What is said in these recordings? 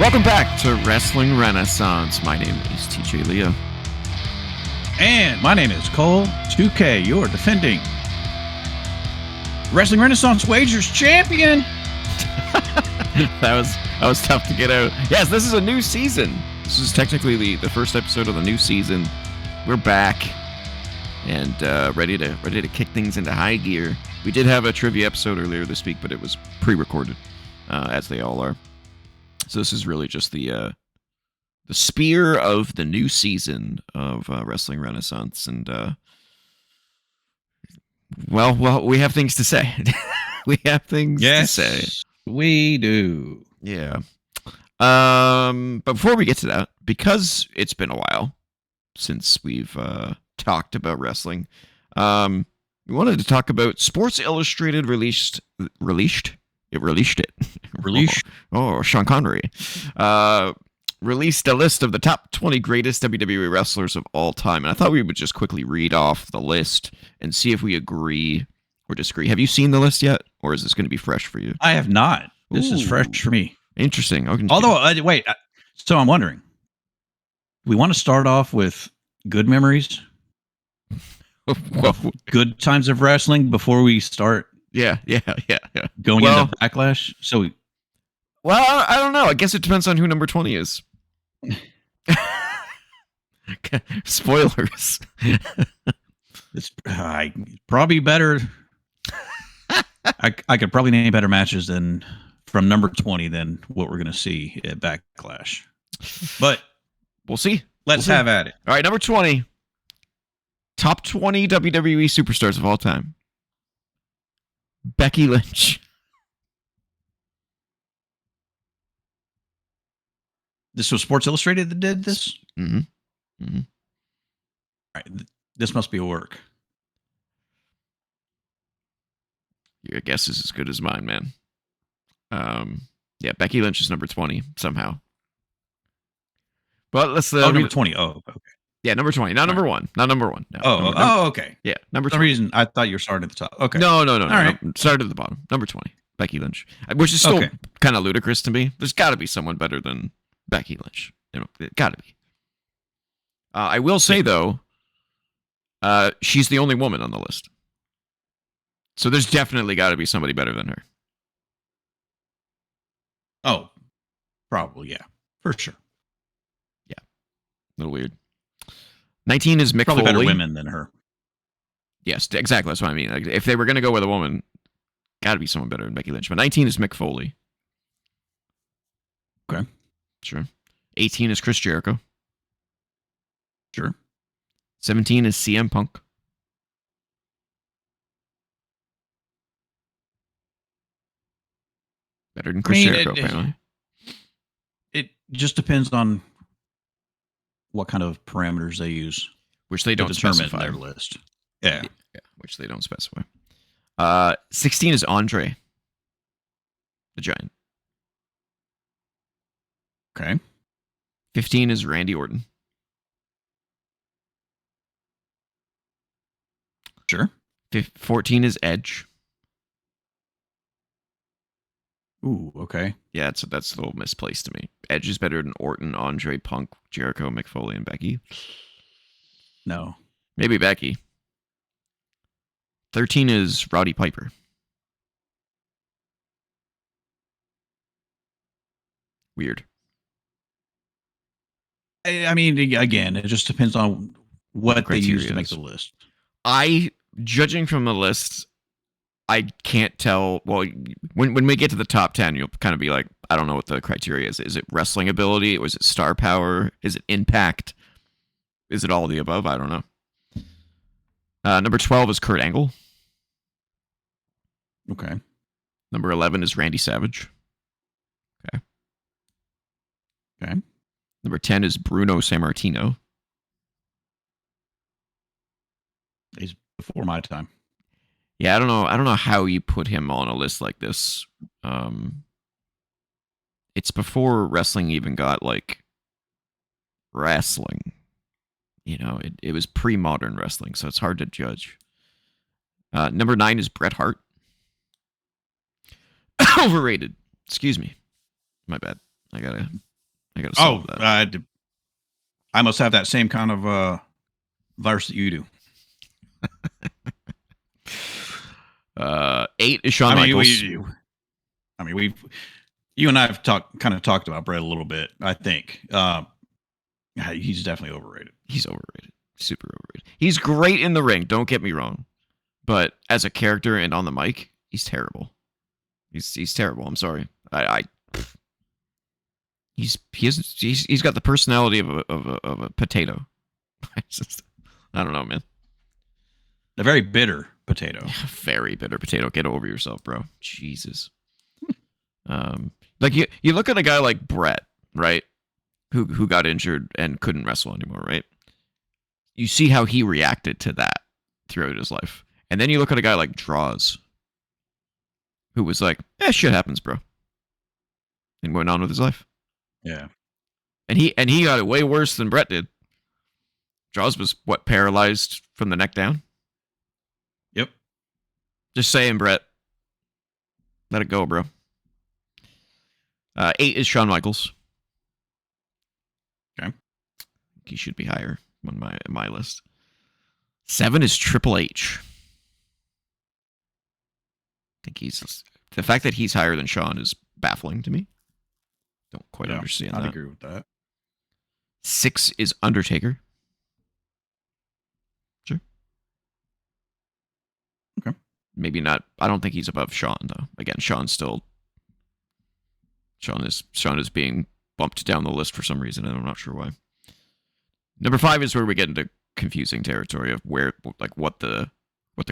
Welcome back to Wrestling Renaissance. My name is TJ Leo. And my name is Cole 2K, your defending Wrestling Renaissance Wagers champion. That was tough to get out. Yes, this is a new season. This is technically the first episode of the new season. We're back and ready to kick things into high gear. We did have a trivia episode earlier this week, but it was pre-recorded, as they all are. So this is really just the spear of the new season of Wrestling Renaissance, and well, we have things to say. We have things to say. Yes, we do. Yeah. But before we get to that, because it's been a while since we've talked about wrestling, we wanted to talk about Sports Illustrated released it. Oh, Sean Connery. Released a list of the top 20 greatest WWE wrestlers of all time. And I thought we would just quickly read off the list and see if we agree or disagree. Have you seen the list yet? Or is this going to be fresh for you? I have not. This is fresh for me. Interesting. Although, wait. So I'm wondering, we want to start off with good memories? Well, good times of wrestling before we start yeah. going into Backlash? Well, I don't know. I guess it depends on who number 20 is. Spoilers. It's probably better. I could probably name better matches than from number 20 than what we're going to see at Backlash. But we'll see. Let's have at it. All right, number 20. Top 20 WWE superstars of all time. Becky Lynch. This was Sports Illustrated that did this? Mm-hmm. Mm-hmm. All right. This must be a work. Your guess is as good as mine, man. Yeah, Becky Lynch is number 20 somehow. But let's... number 20. Oh, okay. Yeah, number 20. Not number one. Not number one. No. Okay. Yeah, number 20. For some reason, I thought you were starting at the top. Okay. No. All right. Started at the bottom. Number 20. Becky Lynch. Which is still kind of ludicrous to me. There's got to be someone better than Becky Lynch. It got to be. I will say, though, she's the only woman on the list. So there's definitely got to be somebody better than her. Oh, probably, yeah. For sure. Yeah. A little weird. 19 is Mick probably Foley. Better women than her. Yes, exactly. That's what I mean. Like, if they were going to go with a woman, got to be someone better than Becky Lynch. But 19 is Mick Foley. Okay. Sure. 18 is Chris Jericho. Sure. 17 is CM Punk. Better than Chris Jericho, apparently. It just depends on what kind of parameters they use. Which they don't specify. Their list. Yeah. Which they don't specify. 16 is Andre the Giant. Okay. 15 is Randy Orton. Sure. 14 is Edge. Ooh, okay. Yeah, that's a little misplaced to me. Edge is better than Orton, Andre, Punk, Jericho, Mick Foley, and Becky. No. Maybe Becky. 13 is Roddy Piper. Weird. I mean, again, it just depends on what they use to make the list. Judging from the list, I can't tell. Well, when we get to the top 10, you'll kind of be like, I don't know what the criteria is. Is it wrestling ability? Or is it star power? Is it impact? Is it all of the above? I don't know. Number 12 is Kurt Angle. Okay. Number 11 is Randy Savage. Okay. Number 10 is Bruno Sammartino. He's before my time. Yeah, I don't know how you put him on a list like this. It's before wrestling even got like wrestling. You know, it was pre-modern wrestling, so it's hard to judge. Number 9 is Bret Hart. Overrated. Excuse me. My bad. I gotta I gotta solve that. I must have that same kind of virus that you do. 8 is Shawn Michaels. You and I have talked about Brett a little bit. I think he's definitely overrated. He's overrated. Super overrated. He's great in the ring. Don't get me wrong, but as a character and on the mic, he's terrible. He's terrible. I'm sorry. He's got the personality of a potato. I don't know, man. A very bitter potato. Very bitter potato. Get over yourself, bro. Jesus. Like you look at a guy like Brett, right? Who got injured and couldn't wrestle anymore, right? You see how he reacted to that throughout his life. And then you look at a guy like Draws, who was like, shit happens, bro. And went on with his life. Yeah. And he got it way worse than Brett did. Draws was, paralyzed from the neck down? Yep. Just saying, Brett. Let it go, bro. 8 is Shawn Michaels. Okay. He should be higher on my list. 7 is Triple H. I think the fact that he's higher than Shawn is baffling to me. Don't quite understand that. I agree with that. 6 is Undertaker. Sure. Okay. Maybe not. I don't think he's above Shawn though. Again, Shawn is being bumped down the list for some reason, and I'm not sure why. Number 5 is where we get into confusing territory of where, like, what the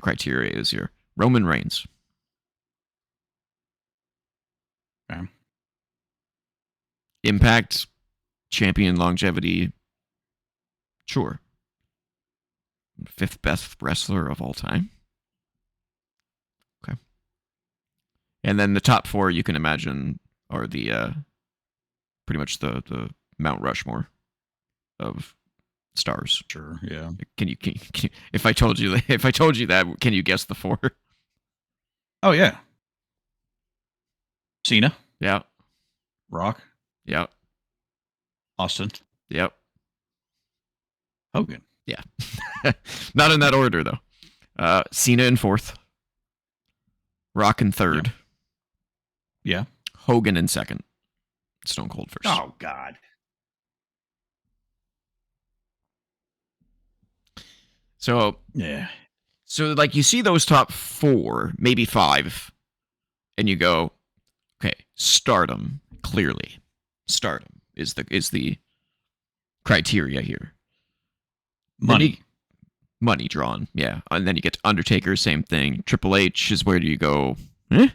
criteria is here. Roman Reigns. Okay. Impact, champion, longevity. Sure. 5th best wrestler of all time. Okay. And then the top 4 you can imagine are the pretty much the Mount Rushmore of stars. Sure. Yeah. Can you if I told you that, can you guess the 4? Oh yeah. Cena. Yeah. Rock. Yeah. Austin. Yep. Hogan. Yeah. Not in that order though. Cena in 4th. Rock in 3rd. Yeah. Hogan in 2nd. Stone Cold 1st. Oh God. So yeah. So like you see those top 4, maybe 5, and you go, okay, stardom, clearly. Stardom is the criteria here. Money drawn, yeah. And then you get to Undertaker, same thing. Triple H is where do you go, eh? And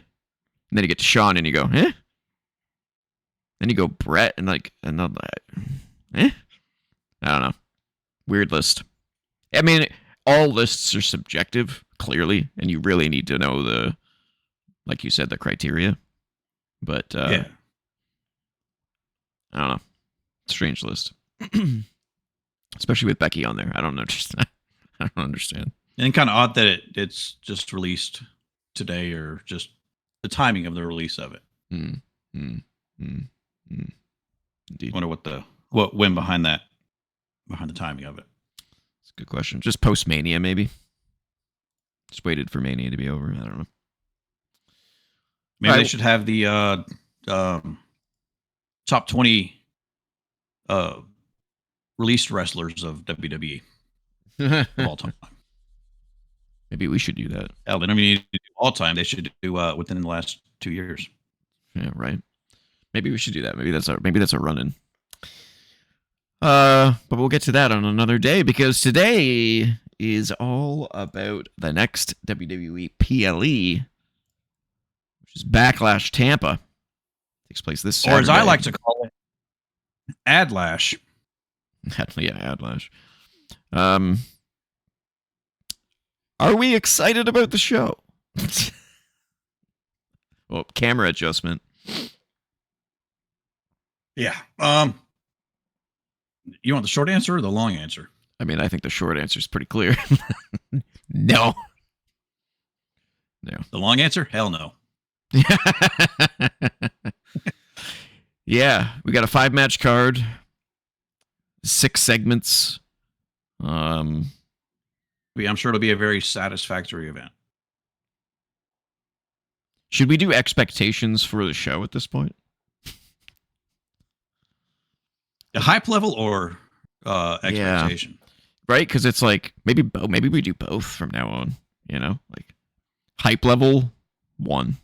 then you get to Shawn and you go, eh? Then you go Brett and like another, eh? I don't know. Weird list. I mean, all lists are subjective, clearly, and you really need to know like you said, the criteria. But yeah. I don't know. Strange list. Especially with Becky on there. I don't understand. I don't understand. And kind of odd that it's just released today, or just the timing of the release of it. Indeed. Wonder what went behind the timing of it. It's a good question. Just post-mania, maybe. Just waited for Mania to be over. I don't know. Maybe they should have the top 20 released wrestlers of WWE of all time. Maybe we should do that. Hell, they don't even need to do all time. They should do within the last 2 years. Yeah, right. Maybe we should do that. Maybe that's a run-in. But we'll get to that on another day, because today is all about the next WWE PLE, which is Backlash Tampa. Takes place this Saturday. Or as I like to call it, Adlash. Yeah, Adlash. Are we excited about the show? Well, camera adjustment. Yeah. You want the short answer or the long answer? I mean, I think the short answer is pretty clear. No. The long answer? Hell no. Yeah, we got a 5-match card, 6 segments. I'm sure it'll be a very satisfactory event. Should we do expectations for the show at this point? A hype level or expectation? Yeah. Right? Because it's like maybe we do both from now on. Like hype level 1.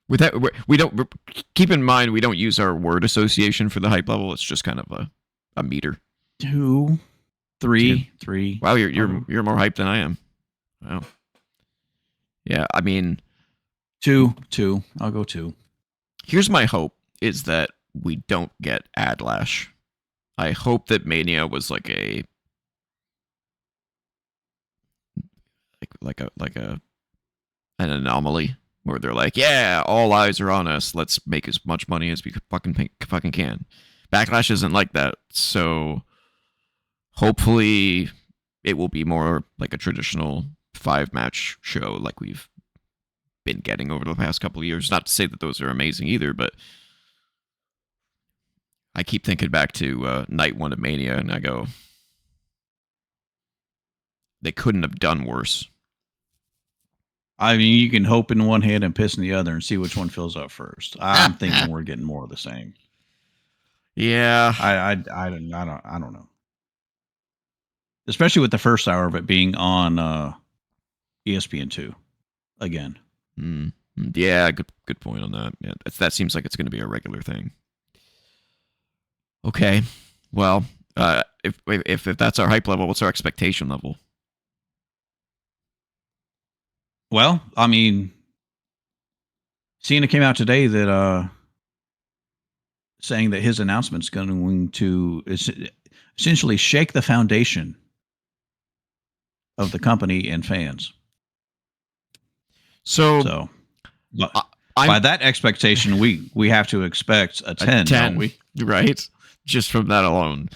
With that, we don't keep in mind we don't use our word association for the hype level. It's just kind of a meter. 2, 3, 3. Wow, you're more hyped than I am. Wow. Yeah, I mean, 2. I'll go 2. Here's my hope: is that we don't get Adlash. I hope that Mania was like an anomaly where they're like, yeah, all eyes are on us. Let's make as much money as we fucking can. Backlash isn't like that, so hopefully it will be more like a traditional 5-match show like we've been getting over the past couple of years. Not to say that those are amazing either, but I keep thinking back to night 1 of Mania, and I go, they couldn't have done worse. I mean, you can hope in one hand and piss in the other and see which one fills up first. I'm thinking we're getting more of the same. Yeah, I don't know. Especially with the first hour of it being on ESPN2 again. Yeah, good point on that. Yeah, that seems like it's going to be a regular thing. Okay, well, if that's our hype level, what's our expectation level? Well, I mean, Cena came out today that saying that his announcement's going to essentially shake the foundation of the company and fans. So by that expectation, we have to expect a 10, don't we? Right? Just from that alone.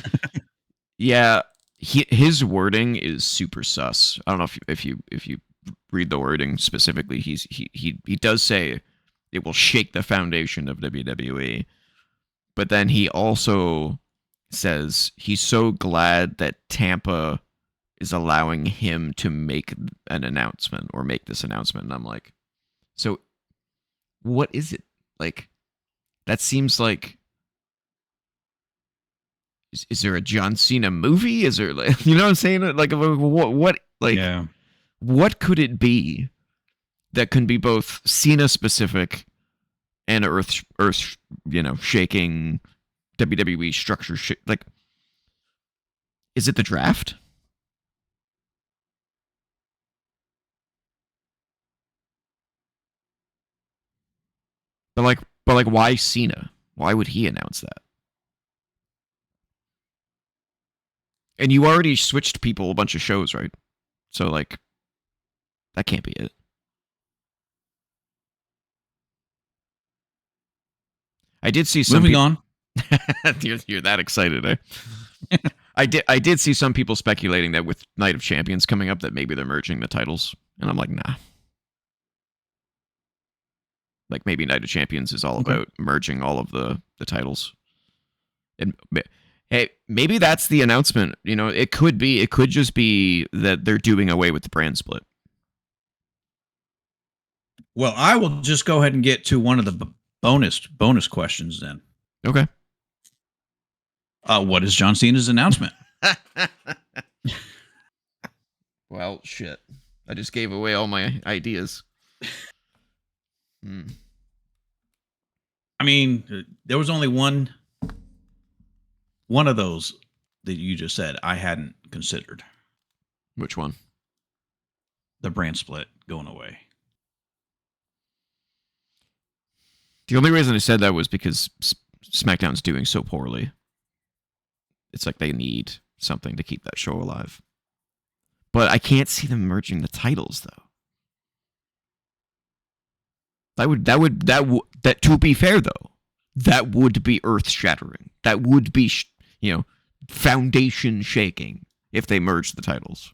Yeah, his wording is super sus. I don't know if you read the wording specifically. He does say it will shake the foundation of WWE, but then he also says he's so glad that Tampa is allowing him to make an announcement or make this announcement. And I'm like, so what is it? Like, that seems like, is there a John Cena movie? Is there, like, you know what I'm saying? Like, what like, yeah. What could it be that can be both Cena specific and earth, shaking WWE structure shit? Like, is it the draft? But why Cena? Why would he announce that? And you already switched people a bunch of shows, right? So, like, that can't be it. I did see some. Moving on. You're that excited, eh? I did see some people speculating that with Night of Champions coming up, that maybe they're merging the titles, and I'm like, nah. Like, maybe Night of Champions is all about merging all of the titles. And hey, maybe that's the announcement. It could be. It could just be that they're doing away with the brand split. Well, I will just go ahead and get to one of the bonus questions then. Okay. What is John Cena's announcement? Well, shit. I just gave away all my ideas. I mean, there was only one of those that you just said I hadn't considered. Which one? The brand split going away. The only reason I said that was because SmackDown's doing so poorly. It's like they need something to keep that show alive. But I can't see them merging the titles, though. That to be fair, though, that would be earth-shattering. That would be, foundation shaking if they merged the titles.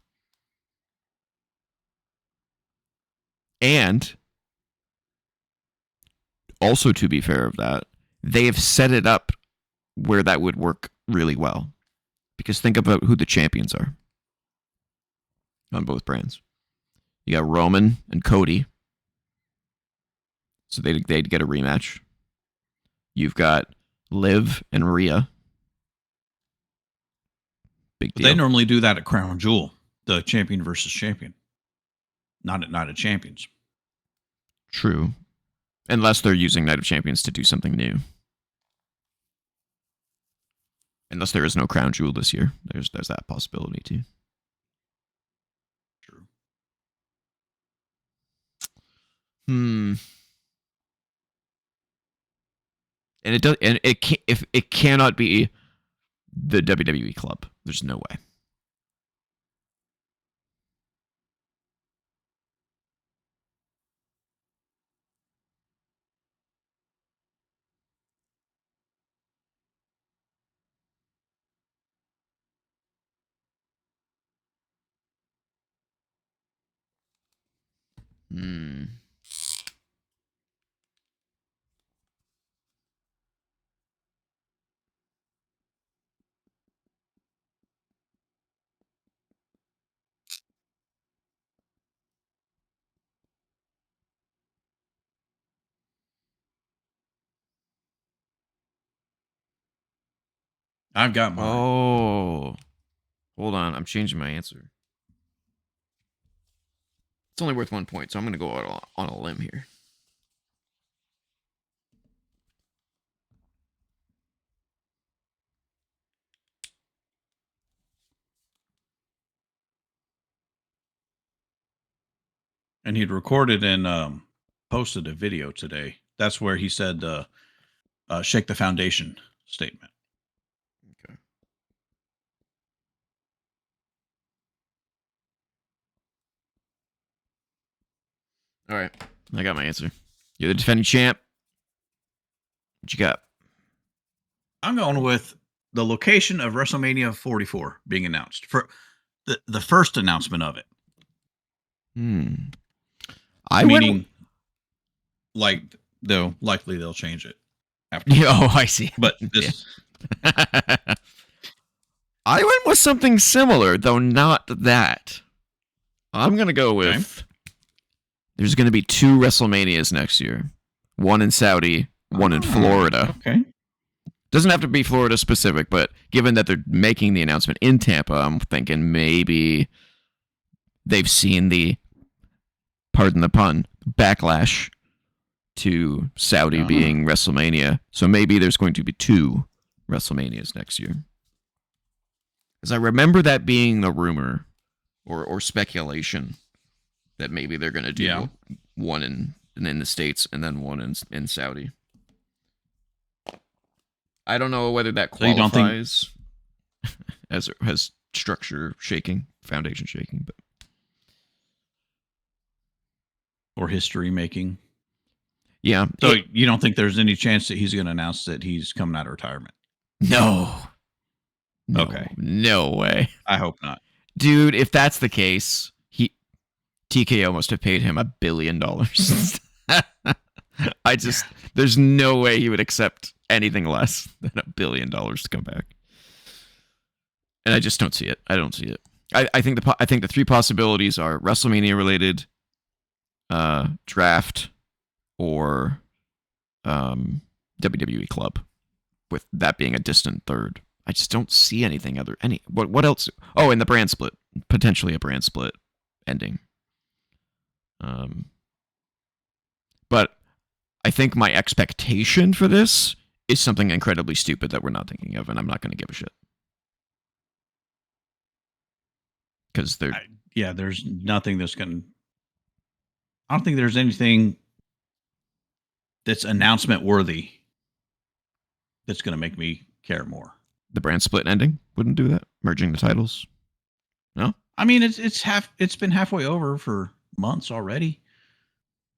And also, to be fair of that, they have set it up where that would work really well. Because think about who the champions are on both brands. You got Roman and Cody. So they'd get a rematch. You've got Liv and Rhea. Big deal. They normally do that at Crown Jewel, the champion versus champion. Not at Champions. True. Unless they're using Night of Champions to do something new. Unless there is no Crown Jewel this year. There's that possibility too. True. And it cannot be the WWE club. There's no way. I've got mine. Oh. Hold on. I'm changing my answer. It's only worth 1 point, so I'm going to go out on a limb here. And he'd recorded and posted a video today. That's where he said, shake the foundation statement. Okay. All right. I got my answer. You're the defending champ. What you got? I'm going with the location of WrestleMania 44 being announced for the first announcement of it. Meaning, like, likely they'll change it after. Oh, I see. But this, I went with something similar, though not that. I'm gonna go with. There's gonna be 2 WrestleManias next year. One in Saudi, one in Florida. Okay. Doesn't have to be Florida specific, but given that they're making the announcement in Tampa, I'm thinking maybe they've seen the, pardon the pun, backlash to Saudi being WrestleMania. So maybe there's going to be 2 WrestleManias next year. Because I remember that being the rumor or speculation that maybe they're going to do one in the States and then one in Saudi. I don't know whether that qualifies as structure shaking, foundation shaking, but or history making. Yeah. So you don't think there's any chance that he's going to announce that he's coming out of retirement? No. Okay. No way. I hope not. Dude, if that's the case, TKO must have paid him $1 billion. There's no way he would accept anything less than $1 billion to come back. And I just don't see it. I don't see it. I think the 3 possibilities are WrestleMania related, draft, or WWE club, with that being a distant third. I just don't see anything what else? Oh, and the brand split, potentially a brand split ending. But I think my expectation for this is something incredibly stupid that we're not thinking of, and I'm not going to give a shit. Because there's nothing that's going to. I don't think there's anything that's announcement worthy that's going to make me care more. The brand split ending wouldn't do that. Merging the titles. No, I mean it's been halfway over for months already.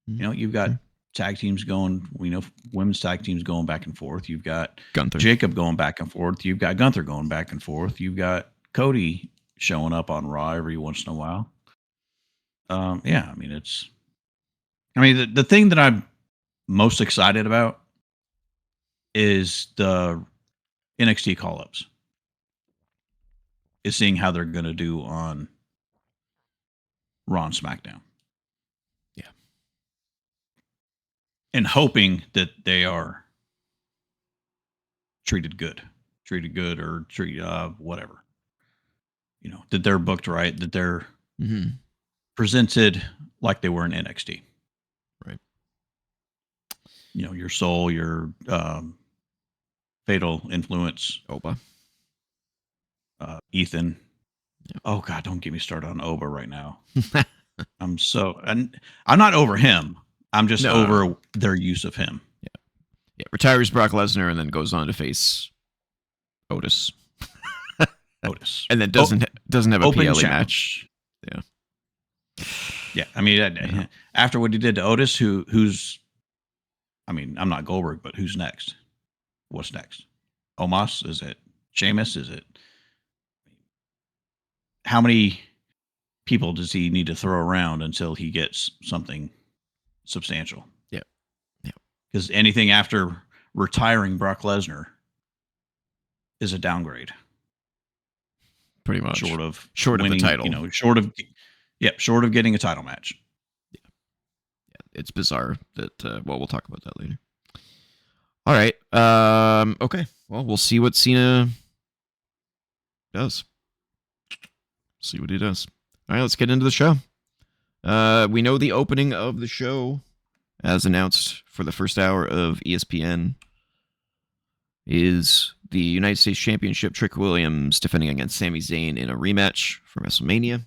You know, you've got tag teams going. We know women's tag teams going back and forth. You've got Gunther, Jacob going back and forth. You've got Gunther going back and forth. You've got Cody showing up on Raw every once in a while. I mean it's I mean, the thing that I'm most excited about is the NXT call ups. Is seeing how they're going to do on Raw and SmackDown. Yeah. And hoping that they are treated good or whatever. You know, that they're booked right, that they're presented like they were in NXT. Right. You know, your soul, your fatal influence. Oba. Ethan. Yep. Oh God, don't get me started on Oba right now. I'm not over him. I'm just over their use of him. Yeah. Yeah. Retires Brock Lesnar and then goes on to face Otis. And then doesn't have a PLE match. Yeah. Yeah. I mean, after what he did to Otis, who's I mean, I'm not Goldberg, but who's next? What's next? Omos? Is it Sheamus? Is it how many people does he need to throw around until he gets something substantial? Yeah. Yeah. Because anything after retiring Brock Lesnar is a downgrade. Pretty much. Short of winning, of the title. You know, short of getting a title match. Yeah. Yeah. It's bizarre that we'll talk about that later. All right. Okay. Well, we'll see what Cena does. See what he does. All right, let's get into the show. We know the opening of the show, as announced for the first hour of ESPN, is the United States Championship. Trick Williams defending against Sami Zayn in a rematch for WrestleMania.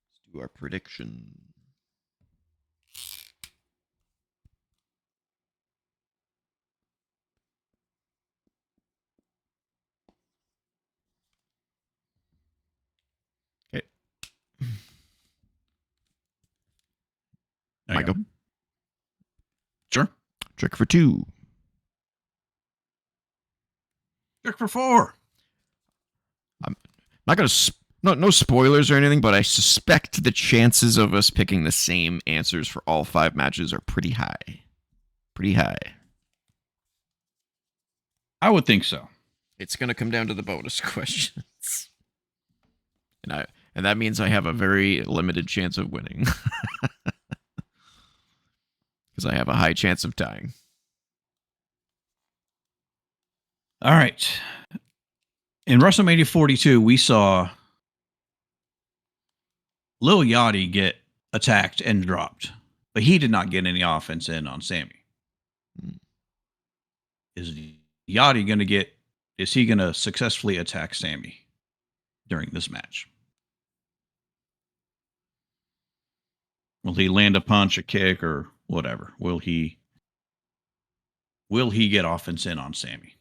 Let's do our prediction. Okay. Michael? Sure. Trick for 2. Trick for 4. I'm not going to... No spoilers or anything, but I suspect the chances of us picking the same answers for all 5 matches are pretty high. Pretty high. I would think so. It's going to come down to the bonus questions. And that means I have a very limited chance of winning. Because I have a high chance of dying. All right. In WrestleMania 42, we saw Lil Yachty get attacked and dropped, but he did not get any offense in on Sami. Is Yachty going to get... Is he going to successfully attack Sami during this match? Will he land a punch, a kick, or whatever? Will he get offense in on Sami?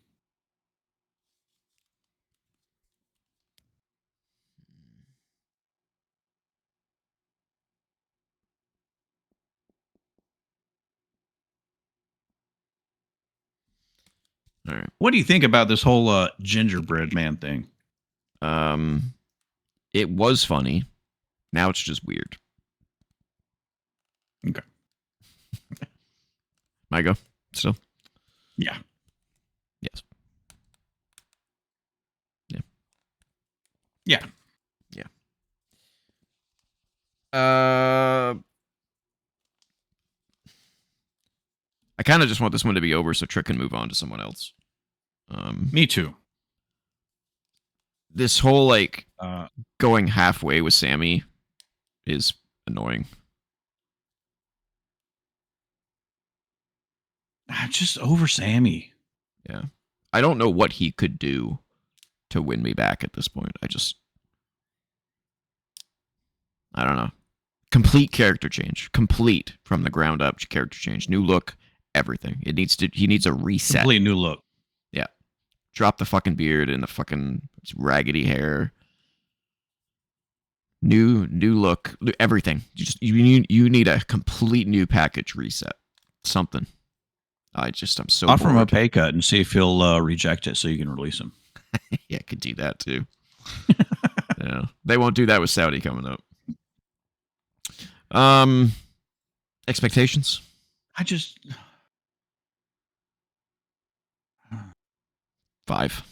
All right. What do you think about this whole gingerbread man thing? It was funny. Now it's just weird. Okay. I go still? Yeah. Yes. Yeah. Yeah. Yeah. I kind of just want this one to be over so Trick can move on to someone else. Me too. This whole going halfway with Sami is annoying. I'm just over Sami. Yeah. I don't know what he could do to win me back at this point. I don't know. Complete character change. Complete from the ground up character change. New look, everything. He needs a reset. Complete new look. Yeah. Drop the fucking beard and the fucking raggedy hair. New look, everything. You need a complete new package reset. Something. I'm so offer bored. him a pay cut and see if he'll reject it so you can release him. Yeah, I could do that too. Yeah, they won't do that with Saudi coming up. Expectations? I just 5.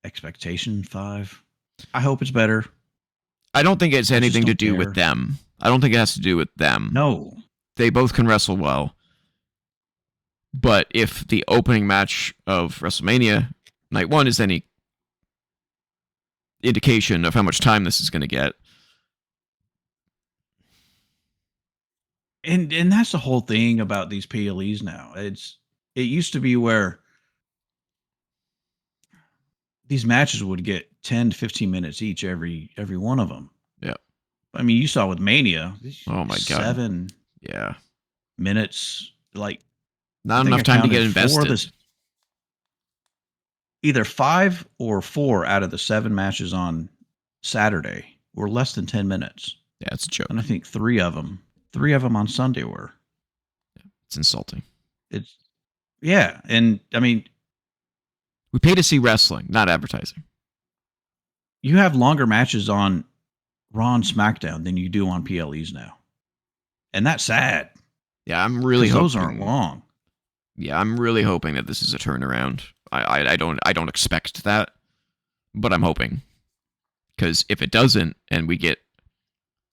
expectation 5. I hope it's better. I don't think it's I just anything to don't do with care. them. I don't think it has to do with them. No. They both can wrestle well. But if the opening match of WrestleMania Night 1 is any indication of how much time this is going to get. And that's the whole thing about these PLEs now. It used to be where these matches would get 10 to 15 minutes each every one of them. Yeah. I mean, you saw with Mania. Oh my God. 7 minutes. Like not enough time to get invested. Either 5 or 4 out of the 7 matches on Saturday were less than 10 minutes. Yeah, it's a joke. And I think 3 of them on Sunday were. It's insulting. And I mean, we pay to see wrestling, not advertising. You have longer matches on Raw and SmackDown than you do on PLEs now. And that's sad. Yeah, I'm really hoping those aren't long. Yeah, I'm really hoping that this is a turnaround. I don't expect that, but I'm hoping. Because if it doesn't, and we get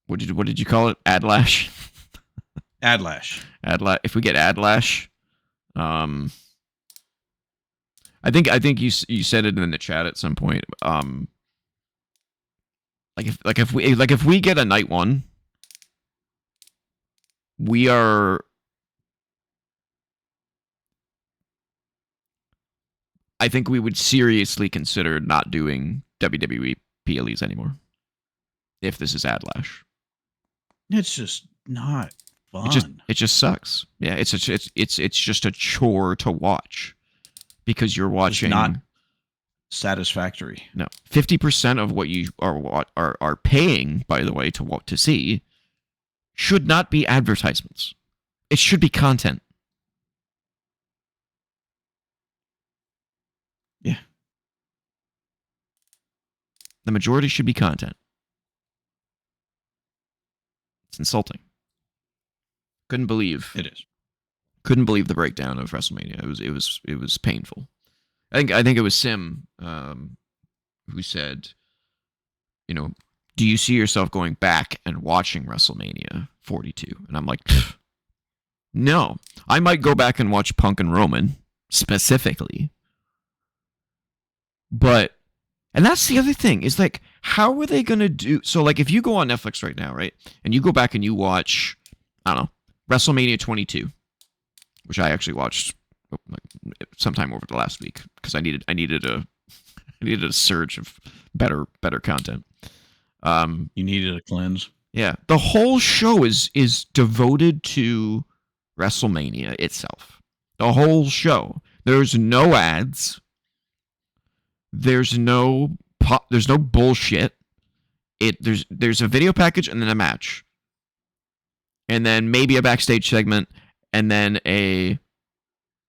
what did you call it? Adlash? Adlash. If we get Adlash, I think you said it in the chat at some point. If we get a night 1, we are. I think we would seriously consider not doing WWE PLEs anymore if this is Adlash. It's just not fun. It just sucks. Yeah, it's just a chore to watch because you're watching. It's not satisfactory. No, 50% of what you are paying, by the way, to see should not be advertisements. It should be content. Yeah. The majority should be content. It's insulting. Couldn't believe it is. Couldn't believe the breakdown of WrestleMania. It was painful. I think it was Sim who said, do you see yourself going back and watching WrestleMania 42? And I'm like, no. I might go back and watch Punk and Roman specifically. But, and that's the other thing, is like, how are they going to do? So, like, if you go on Netflix right now, right, and you go back and you watch, I don't know, WrestleMania 22, which I actually watched sometime over the last week because I needed a surge of better content. You needed a cleanse. Yeah, the whole show is devoted to WrestleMania itself. The whole show. There's no ads. There's no bullshit. There's a video package and then a match. And then maybe a backstage segment and then a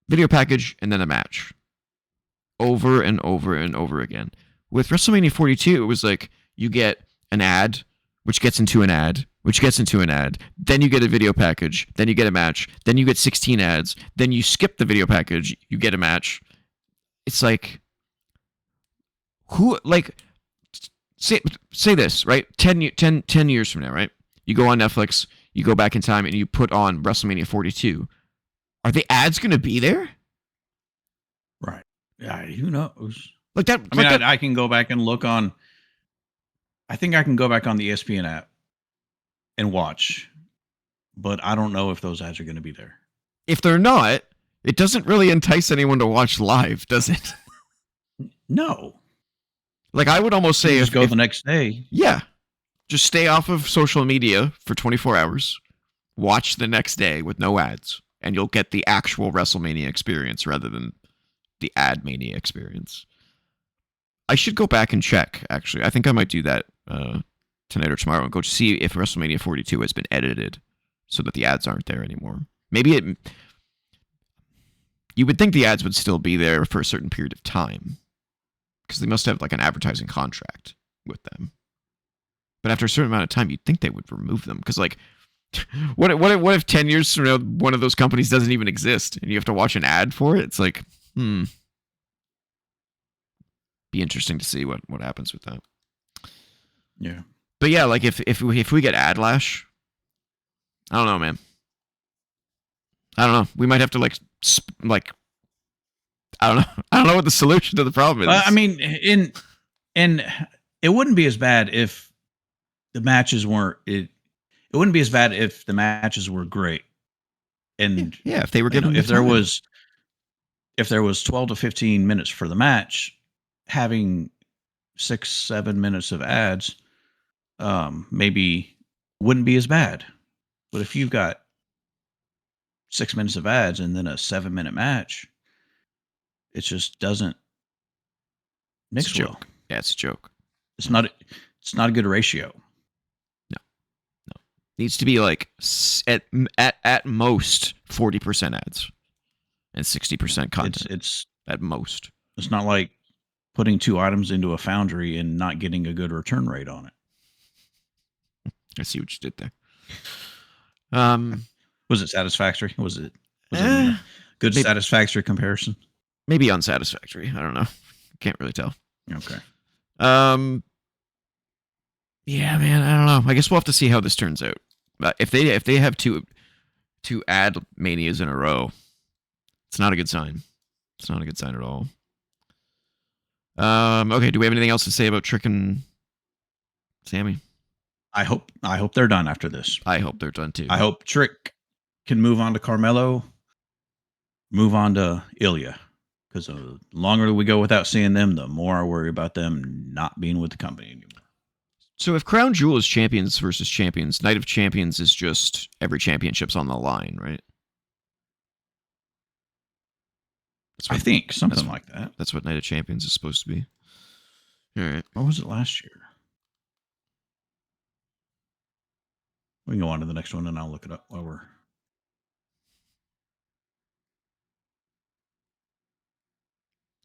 video package and then a match. Over and over and over again. With WrestleMania 42, it was like you get an ad, which gets into an ad, which gets into an ad. Then you get a video package. Then you get a match. Then you get 16 ads. Then you skip the video package. You get a match. It's like, who, like, say this, right? 10 years from now, right? You go on Netflix, you go back in time, and you put on WrestleMania 42. Are the ads going to be there? Right. Yeah, who knows? Like that. I mean, I can go back and look on. I think I can go back on the ESPN app and watch, but I don't know if those ads are going to be there. If they're not, it doesn't really entice anyone to watch live, does it? No. Like, I would almost say, just go the next day. Yeah. Just stay off of social media for 24 hours. Watch the next day with no ads, and you'll get the actual WrestleMania experience rather than the ad mania experience. I should go back and check, actually. I think I might do that tonight or tomorrow and go see if WrestleMania 42 has been edited so that the ads aren't there anymore. Maybe you would think the ads would still be there for a certain period of time because they must have like an advertising contract. with them. But after a certain amount of time, you'd think they would remove them because, like, what if 10 years from now one of those companies doesn't even exist and you have to watch an ad for it? It's like, be interesting to see what happens with that. Yeah. But yeah, like if we get Adlash, I don't know, man. I don't know. We might have to like I don't know. I don't know what the solution to the problem is. I mean, and it wouldn't be as bad if the matches weren't. It wouldn't be as bad if the matches were great. And yeah, if they were given, if there was 12 to 15 minutes for the match, having 6-7 minutes of ads, maybe wouldn't be as bad. But if you've got 6 minutes of ads and then a 7-minute match, it just doesn't mix well. Yeah, it's a joke. It's not a good ratio. No. Needs to be like at most 40% ads and 60% content. It's at most. It's not like putting 2 items into a foundry and not getting a good return rate on it. I see what you did there. Was it satisfactory? Was it a good satisfactory comparison? Maybe unsatisfactory. I don't know. Can't really tell. Okay. Yeah, man. I don't know. I guess we'll have to see how this turns out. If they have two ad manias in a row, it's not a good sign. It's not a good sign at all. Okay. Do we have anything else to say about Trick and Sammy? I hope they're done after this. I hope they're done too. I hope Trick can move on to Carmelo, move on to Ilya. Because the longer we go without seeing them, the more I worry about them not being with the company anymore. So if Crown Jewel is champions versus champions, Night of Champions is just every championship's on the line, right? I think something like that. That's what Night of Champions is supposed to be. All right. What was it last year? We can go on to the next one and I'll look it up while we're...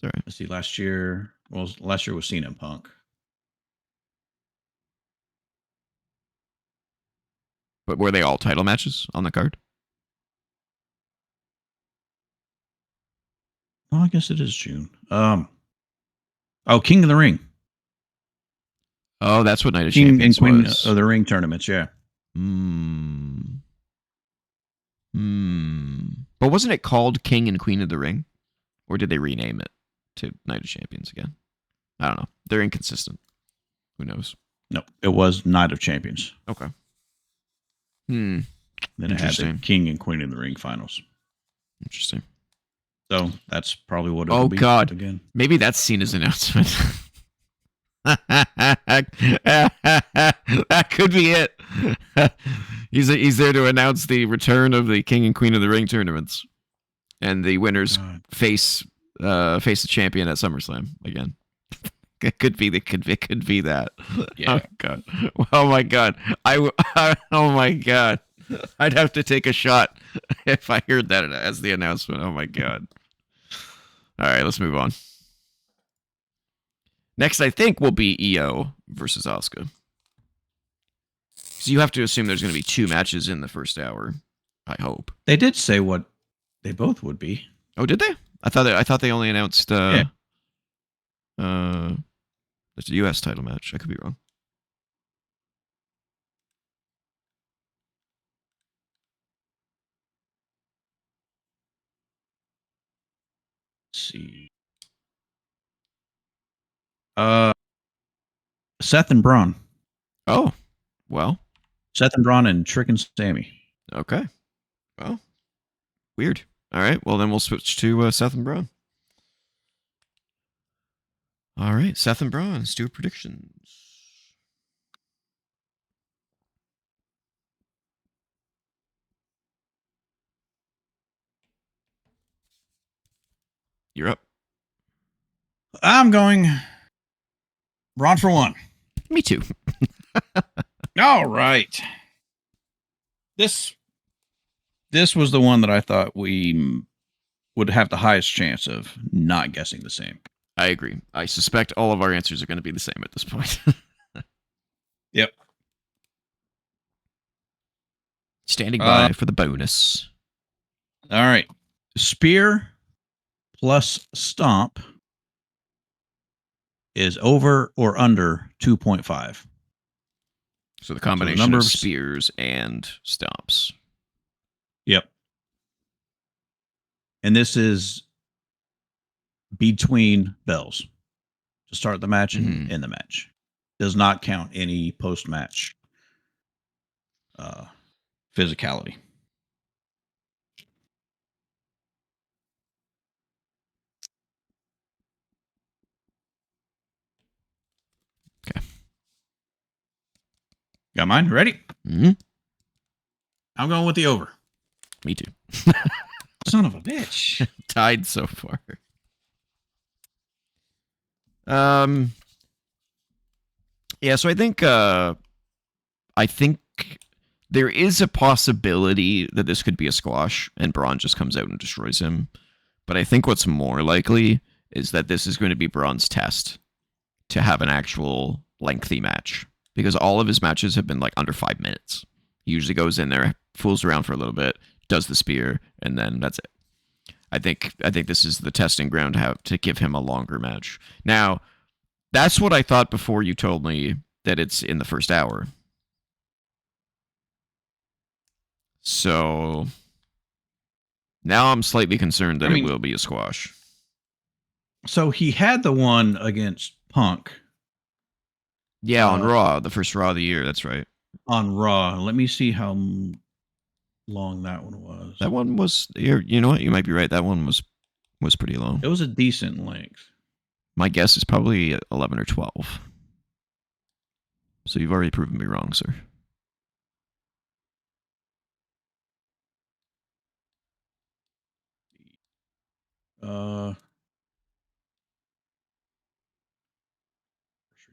All right. Let's see, last year was Cena and Punk. But were they all title matches on the card? Oh, I guess it is June. King of the Ring. Oh, that's what Night of King Champions and Queen was. of the Ring tournaments, yeah. But wasn't it called King and Queen of the Ring? Or did they rename it to Night of Champions again? I don't know. They're inconsistent. Who knows? No, it was Night of Champions. Okay. Then it had the King and Queen of the Ring finals. Interesting. So that's probably what it'll be. Oh, God. Again. Maybe that's Cena's announcement. That could be it. He's there to announce the return of the King and Queen of the Ring tournaments, and the winners face the champion at SummerSlam again. It could be that. Yeah. Oh God. Oh my God. Oh my God. I'd have to take a shot if I heard that as the announcement. Oh my God. All right, let's move on. Next, I think, will be EO versus Asuka. So you have to assume there's going to be 2 matches in the first hour. I hope they did say what they both would be. Oh, did they? I thought they only announced the U.S. title match. I could be wrong. Let's see. Seth and Braun. Oh, well. Seth and Braun and Trick and Sammy. Okay. Well, weird. All right. Well, then we'll switch to Seth and Braun. All right. Seth and Braun. Let's do predictions. You're up. I'm going Braun for 1. Me too. All right. This was the one that I thought we would have the highest chance of not guessing the same. I agree. I suspect all of our answers are going to be the same at this point. Yep. Standing by for the bonus. All right. Spear plus stomp is over or under 2.5. So the combination number of of spears and stomps. Yep. And this is between bells to start the match and end the match. Does not count any post-match physicality. Okay. Got mine? Ready? Mm-hmm. I'm going with the over. Me too. Son of a bitch. Tied so far. Yeah, so I think there is a possibility that this could be a squash and Braun just comes out and destroys him. But I think what's more likely is that this is going to be Braun's test to have an actual lengthy match. Because all of his matches have been like under 5 minutes. He usually goes in there, fools around for a little bit, does the spear, and then that's it. I think this is the testing ground to give him a longer match. Now, that's what I thought before you told me that it's in the first hour. So now I'm slightly concerned that it will be a squash. So he had the one against Punk. Yeah, on Raw, the first Raw of the year. That's right. On Raw. Let me see how long that one was. That one was, you know what? You might be right. That one was pretty long. It was a decent length. My guess is probably 11 or 12. So you've already proven me wrong, sir.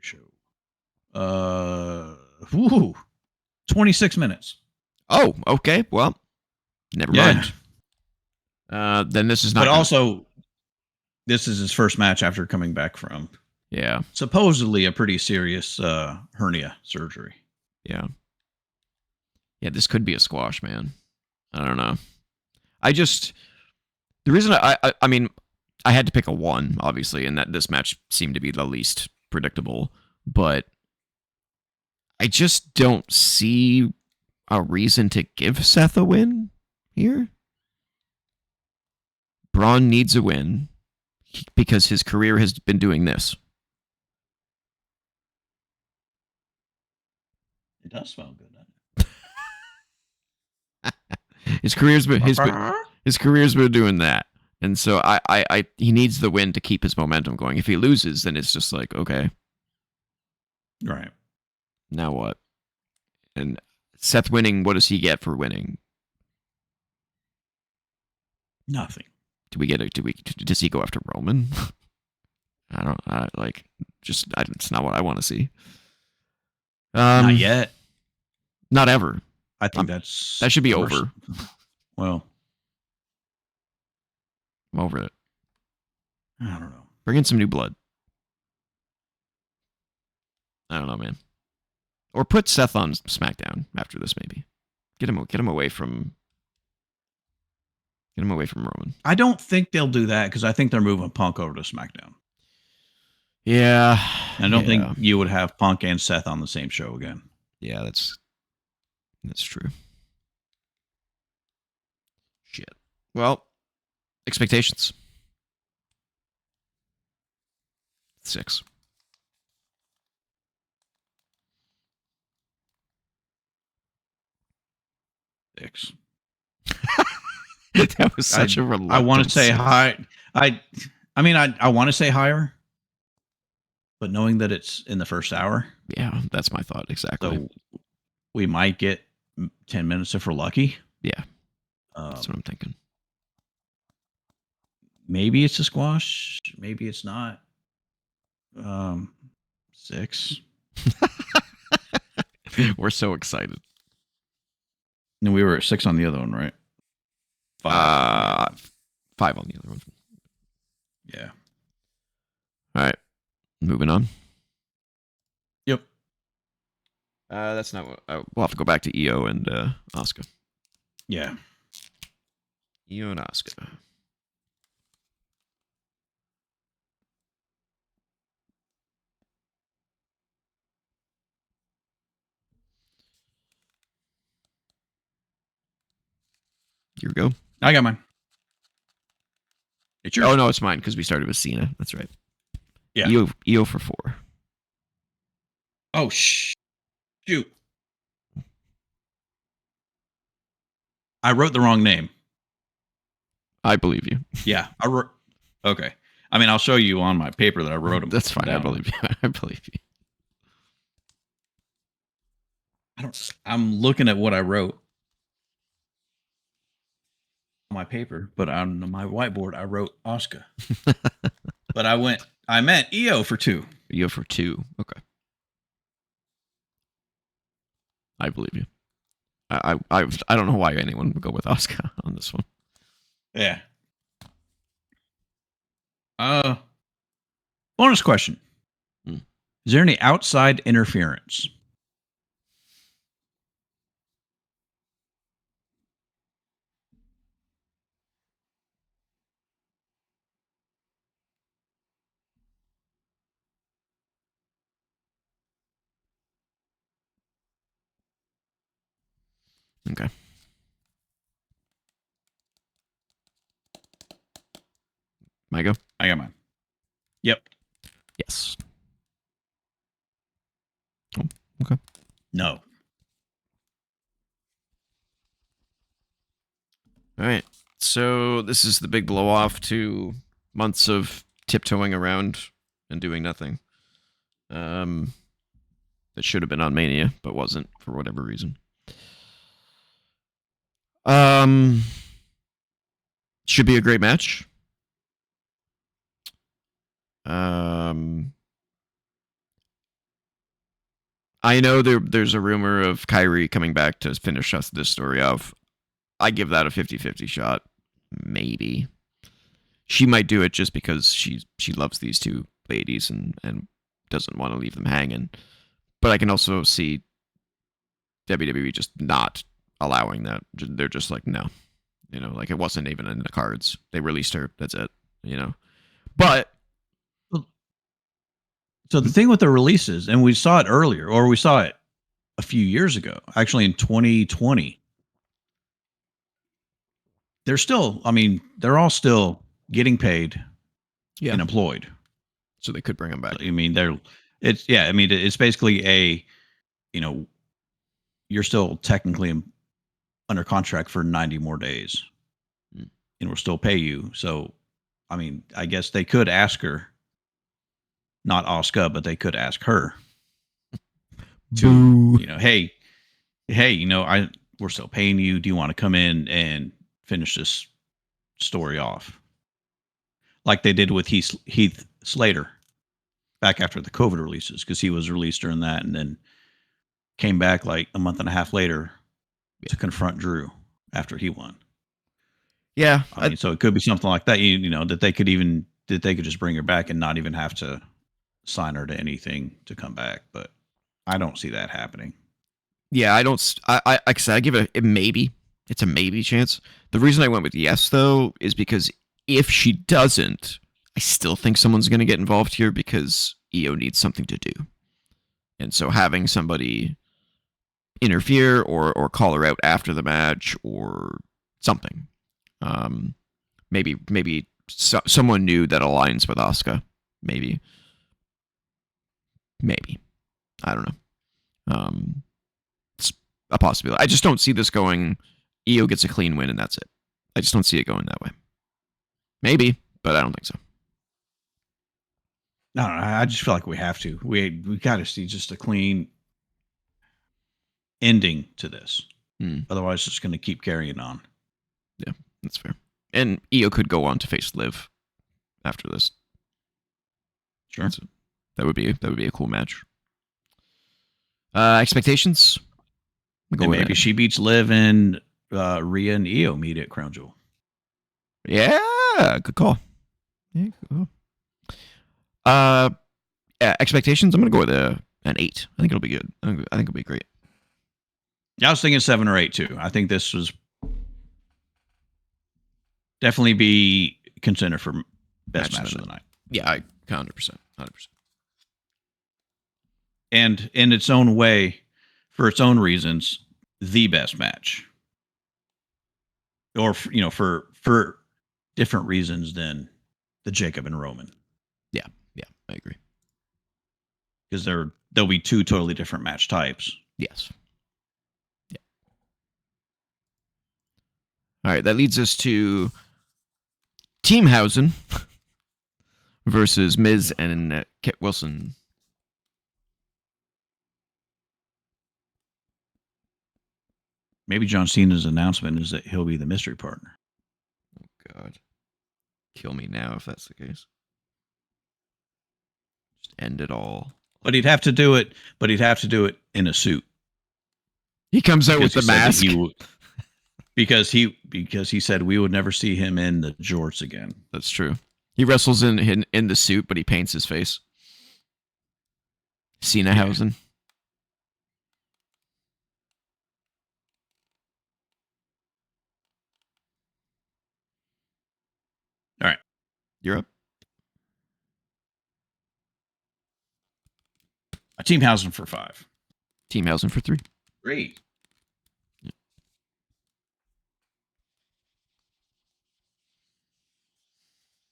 Show. 26 minutes. Oh, okay. Well, never mind. Then this is not. But also, this is his first match after coming back from supposedly a pretty serious hernia surgery. Yeah. Yeah, this could be a squash, man. I don't know. The reason I mean, I had to pick a 1, obviously, and that this match seemed to be the least predictable, but I just don't see a reason to give Seth a win here. Braun needs a win because his career has been doing this. It does smell good, doesn't it? His career's been doing that. And so he needs the win to keep his momentum going. If he loses, then it's just like, okay. Right. Now what? And Seth winning, what does he get for winning? Nothing. Does he go after Roman? It's not what I want to see. Not yet. Not ever. I think that should be over. Well, I'm over it. I don't know. Bring in some new blood. I don't know, man. Or put Seth on SmackDown after this, maybe. Get him away from Roman. I don't think they'll do that because I think they're moving Punk over to SmackDown. Yeah. I don't think you would have Punk and Seth on the same show again. Yeah, that's true. Shit. Well, expectations. 6. That was such a reluctant. I want to say high. I want to say higher, but knowing that it's in the first hour. Yeah, that's my thought exactly. So we might get 10 minutes if we're lucky. Yeah, that's what I'm thinking. Maybe it's a squash. Maybe it's not. 6. We're so excited. And we were at 6 on the other one, right? 5 on the other one. Yeah. All right. Moving on. Yep. That's not what. We'll have to go back to Io and Asuka. Yeah. Io and Asuka. Here we go. I got mine. It's yours. Oh no, it's mine because we started with Cena. That's right. Yeah. Io for 4. Oh shoot! I wrote the wrong name. I believe you. Yeah, I wrote. Okay. I mean, I'll show you on my paper that I wrote them. That's fine. Down. I believe you. I believe you. I'm looking at what I wrote on my paper, but on my whiteboard I wrote Asuka. But I meant Io for 2. Io for 2. Okay. I believe you. I don't know why anyone would go with Asuka on this one. Yeah. Bonus question. Is there any outside interference? Okay. My go? I got mine. Yep. Yes. Oh, okay. No. All right. So this is the big blow off to months of tiptoeing around and doing nothing. That should have been on Mania, but wasn't for whatever reason. Should be a great match. I know there's a rumor of Kyrie coming back to finish us this story off. I give that a 50-50 shot. Maybe. She might do it just because she loves these two ladies and doesn't want to leave them hanging. But I can also see WWE just not allowing that. They're just like, no. You know, like it wasn't even in the cards. They released her. That's it. You know. But so the thing with the releases, and we saw it earlier, or we saw it a few years ago, actually in 2020. They're still, I mean, they're all still getting paid and employed. So they could bring them back. I mean, it's basically a, you know, you're still technically under contract for 90 more days and we'll still pay you. So, I mean, I guess they could ask her, not Asuka, but they could ask her to, you know, hey, you know, we're still paying you. Do you want to come in and finish this story off? Like they did with Heath Slater back after the COVID releases, because he was released during that and then came back like a month and a half later to confront Drew after he won. Yeah. I mean, so it could be something like that, you know, that they could just bring her back and not even have to sign her to anything to come back. But I don't see that happening. Yeah, I like I said, I give it a maybe. It's a maybe chance. The reason I went with yes, though, is because if she doesn't, I still think someone's going to get involved here because Io needs something to do. And so having somebody interfere or call her out after the match or something. Maybe someone new that aligns with Asuka. Maybe. I don't know. It's a possibility. I just don't see this going. Io gets a clean win and that's it. I just don't see it going that way. Maybe, but I don't think so. No, I just feel like we have to. We got to see just a clean ending to this. Otherwise, it's going to keep carrying on. Yeah, that's fair. And Io could go on to face Liv after this. Sure, so that would be a cool match. Expectations? And maybe she beats Liv and Rhea and Io meet at Crown Jewel. Yeah, good call. Yeah, good call. Expectations? I'm gonna go with an 8. I think it'll be good. I think it'll be great. Yeah, I was thinking 7 or 8 too. I think this was definitely be contender for best match of the night. Yeah, 100%. And in its own way, for its own reasons, the best match. Or for different reasons than the Jacob and Roman. Yeah, I agree. Because there'll be 2 totally different match types. Yes. Yeah. All right, that leads us to Teamhausen versus Miz and Kit Wilson. Maybe John Cena's announcement is that he'll be the mystery partner. Oh, God. Kill me now if that's the case. Just end it all. But he'd have to do it. In a suit. He comes out with the mask. Because he said we would never see him in the jorts again. That's true. He wrestles in the suit, but he paints his face. Cenahausen. All right. You're up. A Teamhausen for 5. Teamhausen for 3. Great. Yeah.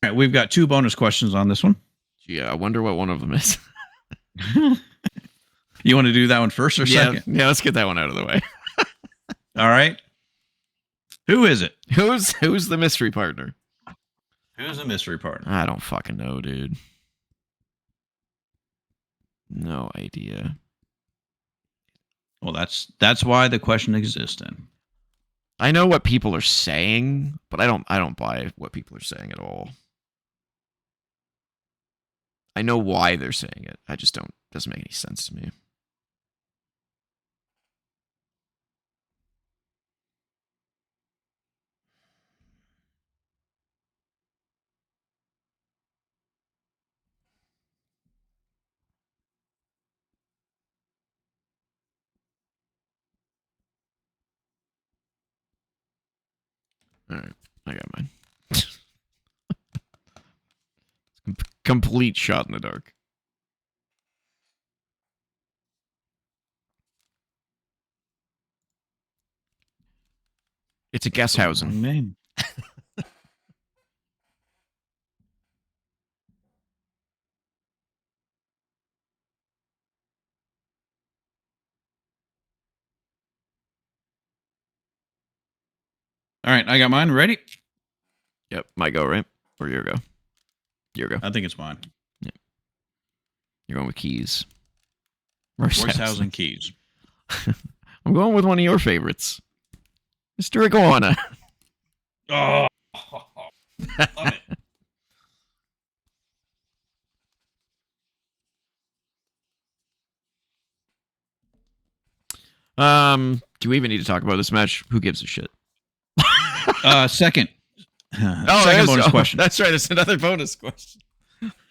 All right, we've got 2 bonus questions on this one. Yeah, I wonder what one of them is. You want to do that one first or second? Yeah, let's get that one out of the way. All right. Who is it? Who's the mystery partner? Who's the mystery partner? I don't fucking know, dude. No idea. Well, that's why the question exists then. I know what people are saying, but I don't buy what people are saying at all. I know why they're saying it. I just doesn't make any sense to me. All right, I got mine. Complete shot in the dark. It's a Guesthausen. Name. All right, I got mine. Ready? Yep, my go, right? Or your go? Your go. I think it's mine. Yep. You're going with Keys. Royce Keys. I'm going with one of your favorites. Mr. Iguana. Oh, love it. Do we even need to talk about this match? Who gives a shit? Second. Second bonus question. That's right. It's another bonus question.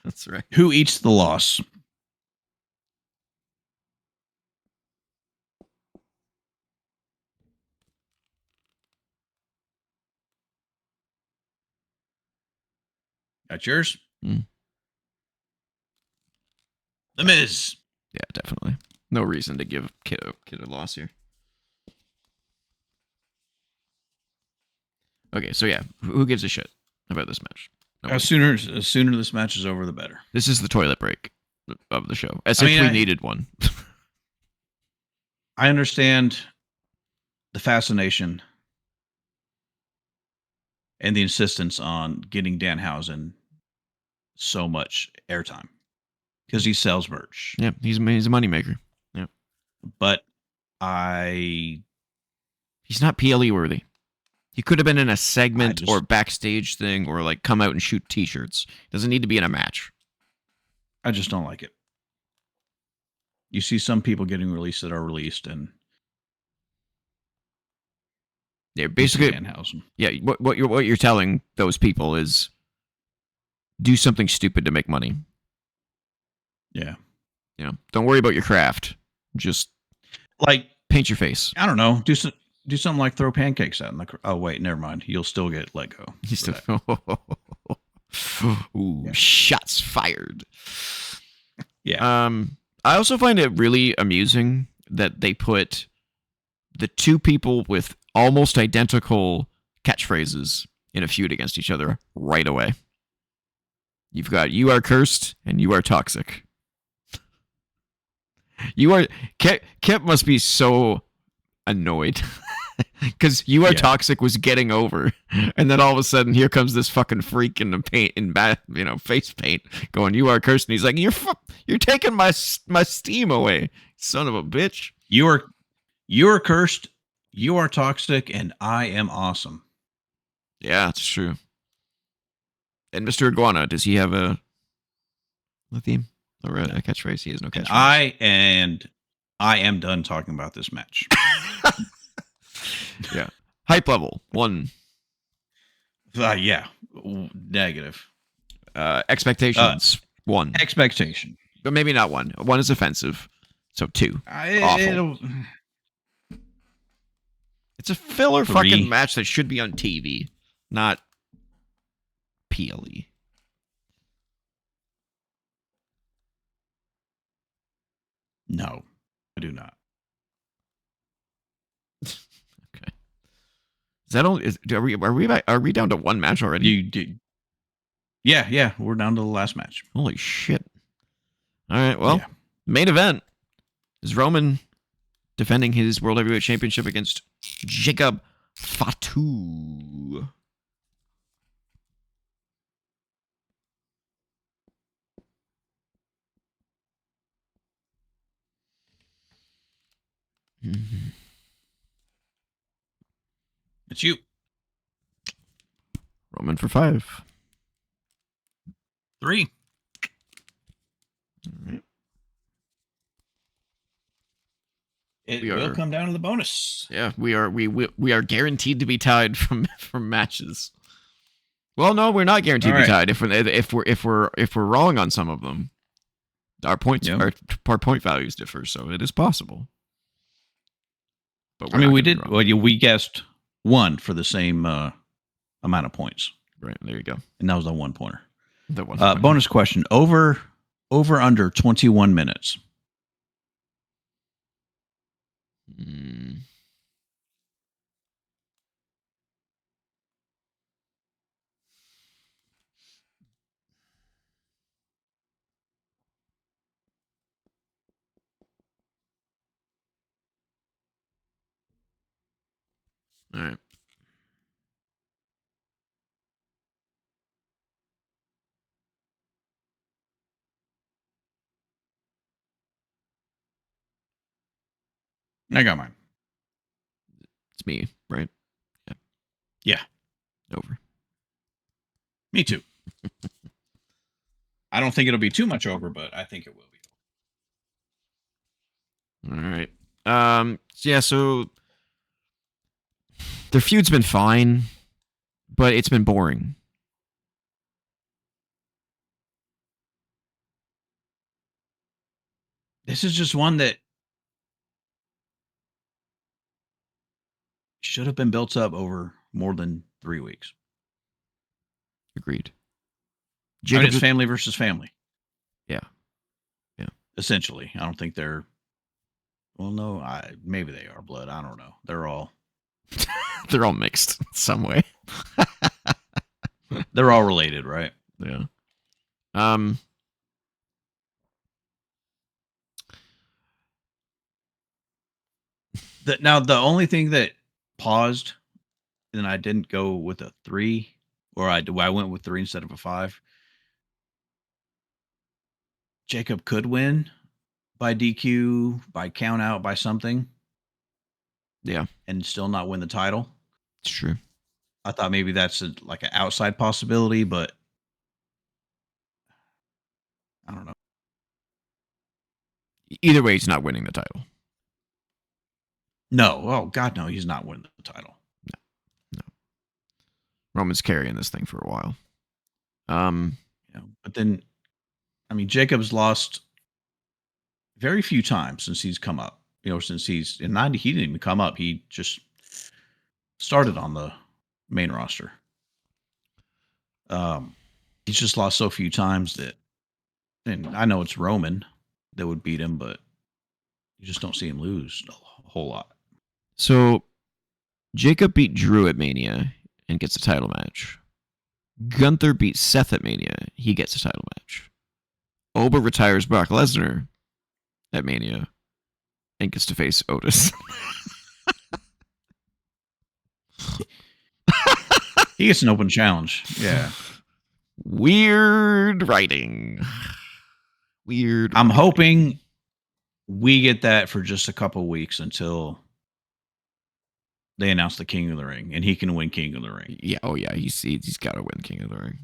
That's right. Who eats the loss? That's yours? Mm. The Miz. Yeah, definitely. No reason to give Kid a loss here. Okay, so yeah, who gives a shit about this match? Sooner this match is over, the better. This is the toilet break of the show, as if we needed one. I understand the fascination and the insistence on getting Danhausen so much airtime because he sells merch. Yeah, he's a moneymaker. Yeah, but he's not PLE worthy. He could have been in a segment or backstage thing or like come out and shoot t-shirts. Doesn't need to be in a match. I just don't like it. You see some people getting released that are released and yeah, basically Danhausen. Yeah, what you're telling those people is do something stupid to make money. Yeah. don't worry about your craft. Just Like, paint your face. I don't know, do something like throw pancakes out in the. Oh wait, never mind. You'll still get let go. You still, for ooh, Yeah. shots fired. Yeah. I also find it really amusing that they put the two people with almost identical catchphrases in a feud against each other right away. You've got "You are cursed" and "You are toxic." You are Kip must be so annoyed because "You are Yeah. toxic" was getting over, and then all of a sudden here comes this fucking freak in the paint in face paint going "You are cursed," and he's like, "You're taking my steam away, son of a bitch." You are cursed. You are toxic, and I am awesome. Yeah, it's true. And Mr. Iguana, does he have a theme or a catchphrase? He has no catchphrase. I am done talking about this match. Yeah. Hype level 1. Yeah, negative. Expectations 1. Expectation. But maybe not 1. 1 is offensive. So 2. Awful. It's a filler 3. fucking match that should be on TV, not PLE. No, I do not. Okay. Is that only? Are we down to 1 match already? You did. Yeah. We're down to the last match. Holy shit! All right. Well, main event is Roman defending his World Heavyweight Championship against Jacob Fatu. Mm-hmm. It's you. Roman for 5. 3. All right. It will come down to the bonus. Yeah, we are guaranteed to be tied from matches. Well, no, we're not guaranteed to be tied if we're wrong on some of them. Our points our point values differ, so it is possible. But we guessed 1 for the same amount of points. Right, there you go. And that was the 1 pointer. The 1 pointer. Bonus question: over under 21 minutes. All right. I got mine. It's me, right? Yeah. Over. Me too. I don't think it'll be too much over, but I think it will be. All right. So their feud's been fine, but it's been boring. This is just one that should have been built up over more than 3 weeks. Agreed. It's family versus family. Yeah. Essentially, I don't think they're. Well, no, maybe they are blood. I don't know. They're all. They're all mixed in some way. They're all related, right? Yeah. Now the only thing that paused, and I didn't go with a 3, or I went with 3 instead of a 5. Jacob could win by DQ, by count out, by something. Yeah. And still not win the title. It's true. I thought maybe that's like an outside possibility, but I don't know. Either way, he's not winning the title. No. Oh, God, no. He's not winning the title. No. Roman's carrying this thing for a while. But then, I mean, Jacob's lost very few times since he's come up. Since he's in 90, he didn't even come up. He just started on the main roster. He's just lost so few times and I know it's Roman that would beat him, but you just don't see him lose a whole lot. So Jacob beat Drew at Mania and gets a title match. Gunther beats Seth at Mania. He gets a title match. Oba retires Brock Lesnar at Mania and gets to face Otis. He gets an open challenge. Yeah. Weird writing. I'm hoping we get that for just a couple weeks until they announce the King of the Ring, and he can win King of the Ring. Yeah. Oh, yeah. He's got to win King of the Ring.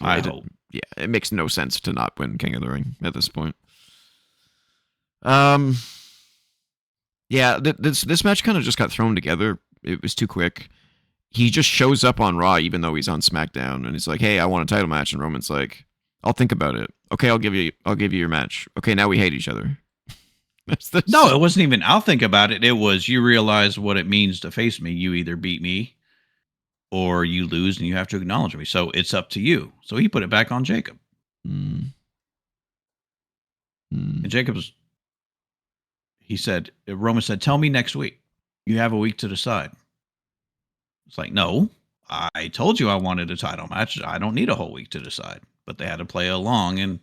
I hope. Yeah. It makes no sense to not win King of the Ring at this point. Yeah. This match kind of just got thrown together. It was too quick. He just shows up on Raw, even though he's on SmackDown, and he's like, "Hey, I want a title match." And Roman's like, "I'll think about it. Okay, I'll give you your match. Okay, now we hate each other." No, it wasn't even, I'll think about it. It was, you realize what it means to face me. You either beat me or you lose and you have to acknowledge me. So it's up to you. So he put it back on Jacob. And Roman said, "Tell me next week. You have a week to decide." It's like, no, I told you I wanted a title match. I don't need a whole week to decide. But they had to play along and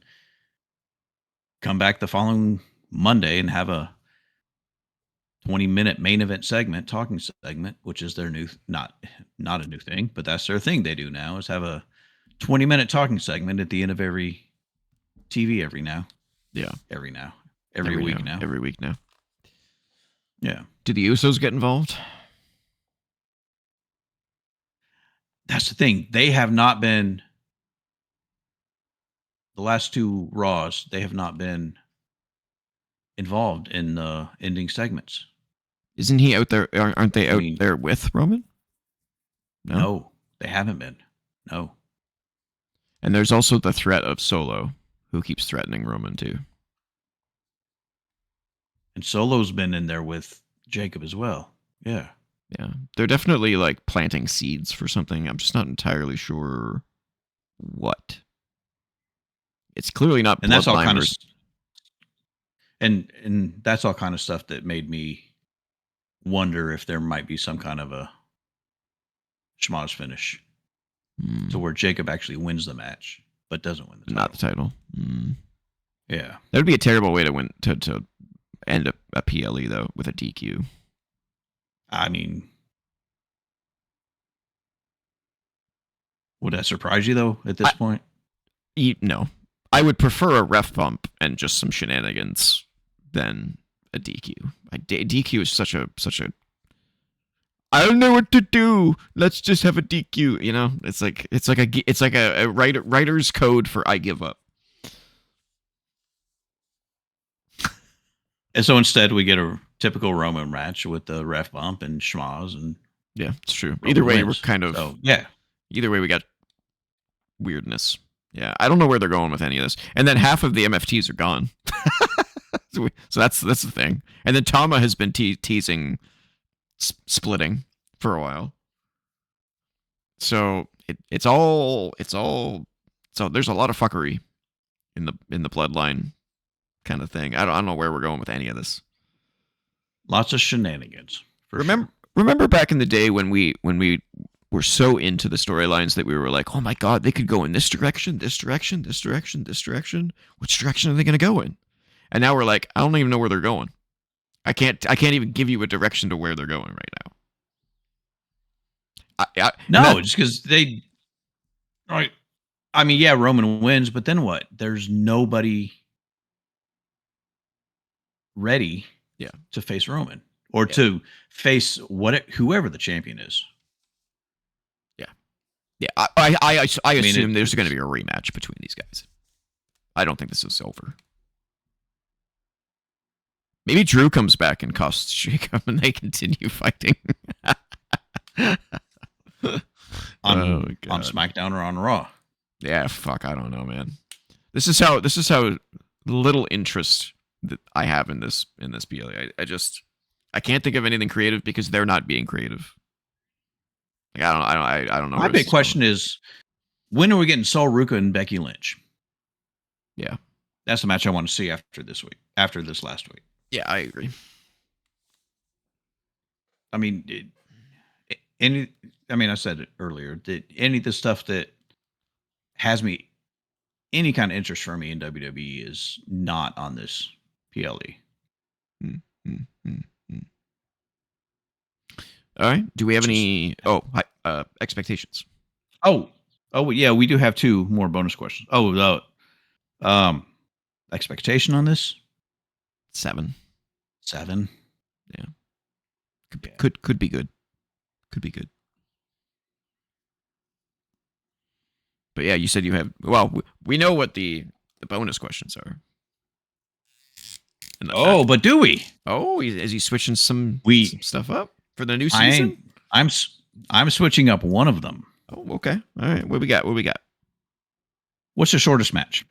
come back the following Monday and have a 20-minute main event segment, talking segment, which is their new, not a new thing, but that's their thing they do now, is have a 20-minute talking segment at the end of every TV every week now. Every week now. Yeah. Do the Usos get involved? That's the thing. They have not been, the last two Raws, they have not been involved in the ending segments. Isn't he out there? Aren't they out there with Roman? No, they haven't been. No. And there's also the threat of Solo, who keeps threatening Roman too. And Solo's been in there with Jacob as well. Yeah. Yeah. They're definitely like planting seeds for something. I'm just not entirely sure what. It's clearly not. And that's all kind of, and that's all kind of stuff that made me wonder if there might be some kind of a schmoz finish to where Jacob actually wins the match, but doesn't win the title. Not the title. Yeah. That would be a terrible way to win to end a PLE though, with a DQ. I mean, would that surprise you though at this point? No. I would prefer a ref bump and just some shenanigans than a DQ. DQ is such a I don't know what to do. Let's just have a DQ. You know, it's like a writer's code for I give up. And so instead, we get a typical Roman match with the ref bump and schmoz, and yeah, it's true. Either way, we're kind of yeah. Either way, we got weirdness. Yeah, I don't know where they're going with any of this. And then half of the MFTs are gone. So that's the thing. And then Tama has been teasing splitting for a while. So it's all so there's a lot of fuckery in the bloodline kind of thing. I don't know where we're going with any of this. Lots of shenanigans. Remember back in the day when we were so into the storylines that we were like, oh my god, they could go in this direction, this direction, this direction, this direction. Which direction are they going to go in? And now we're like, I don't even know where they're going. I can't even give you a direction to where they're going right now. Just because they. Right. I mean, yeah, Roman wins, but then what? There's nobody ready to face Roman or to face whoever the champion is. Yeah, I assume there's going to be a rematch between these guys. I don't think this is over. Maybe Drew comes back and costs Jacob and they continue fighting. on SmackDown or on Raw. Yeah, fuck, I don't know, man. This is how little interest that I have in this PLE. I can't think of anything creative because they're not being creative. Like, I don't know. My big question is, when are we getting Sol Ruka and Becky Lynch? Yeah, that's the match I want to see after this last week. Yeah, I agree. I mean, I said it earlier that any of the stuff that has me any kind of interest for me in WWE is not on this PLE. All right. Do we have any expectations? Oh, yeah, we do have 2 more bonus questions. Expectation on this? 7. 7. Yeah. Could be good. Could be good. But yeah, you said you have. Well, we know what the bonus questions are. But do we? Oh, is he switching some stuff up for the new season? I'm switching up one of them. Oh, okay. All right. What we got? What's the shortest match?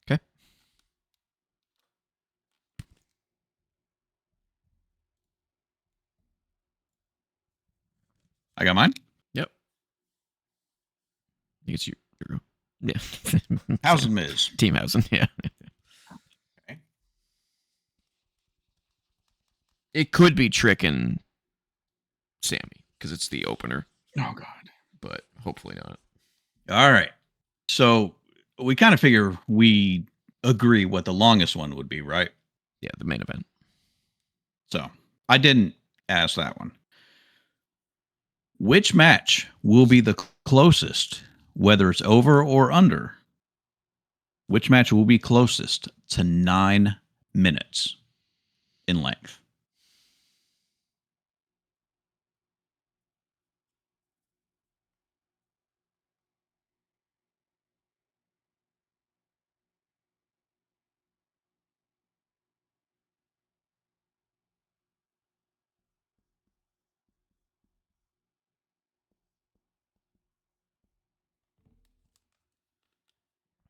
Okay. I got mine? Yep. I think it's you. Yeah. Hausen Miz. Team Hausen, yeah. Okay. It could be Trick and Sammy because it's the opener. Oh, God. But hopefully not. All right. So we kind of figure we agree what the longest one would be, right? Yeah, the main event. So I didn't ask that one. Which match will be the closest, whether it's over or under? Which match will be closest to 9 minutes in length?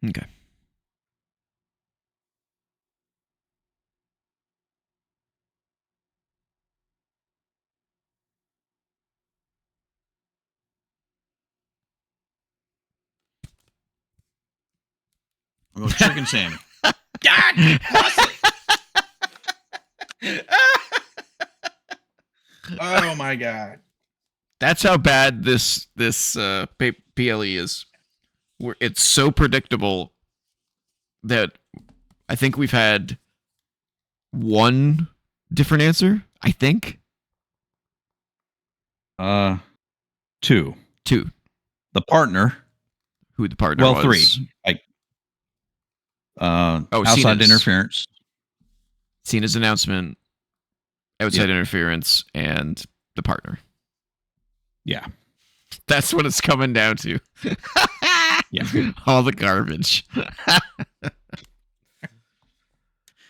Okay. I'm going Trick and Sammy. God! Oh my God. That's how bad this PLE is. It's so predictable that I think we've had one different answer, I think. 2. The partner. Who the partner was. 3. Outside Cena's interference. Cena's announcement, outside interference, and the partner. Yeah. That's what it's coming down to. Yeah. All the garbage.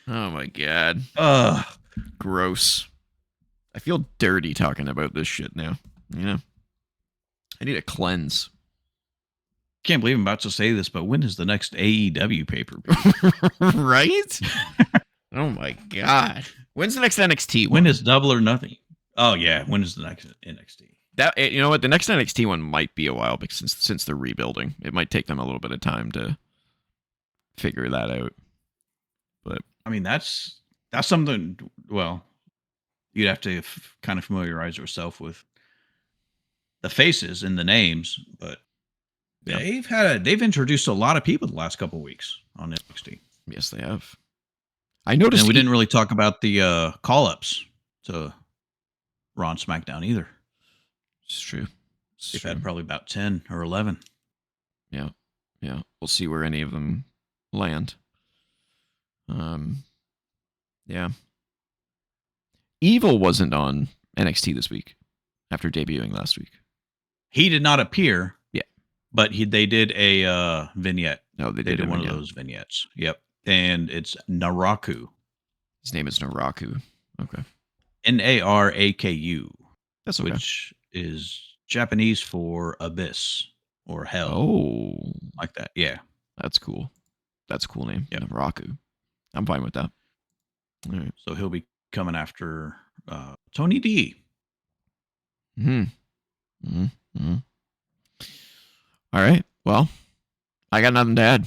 Oh my God. Gross. I feel dirty talking about this shit now. You know? I need a cleanse. Can't believe I'm about to say this, but when is the next AEW pay-per-view? Right? Oh my God. When's the next NXT one? When is Double or Nothing? Oh yeah, when is the next NXT? That, you know what, the next NXT one might be a while because since they're rebuilding, it might take them a little bit of time to figure that out. But I mean, that's something. Well, you'd have to kind of familiarize yourself with the faces and the names, but they've introduced a lot of people the last couple of weeks on NXT. Yes, they have. I noticed, and we didn't really talk about the call-ups to Raw and SmackDown either. It's true. They've had probably about 10 or 11. Yeah. We'll see where any of them land. Yeah. Evil wasn't on NXT this week after debuting last week. He did not appear. Yeah. But they did a vignette. No, they did one of those vignettes. Yep. And it's Naraku. His name is Naraku. Okay. Naraku, That's okay. which is Japanese for abyss or hell. Oh, Like that. Yeah. that's cool. That's a cool name. Yep. Naraku. I'm fine with that. All right. So he'll be coming after Tony D. Hmm. Mm-hmm. All right. Well, I got nothing to add.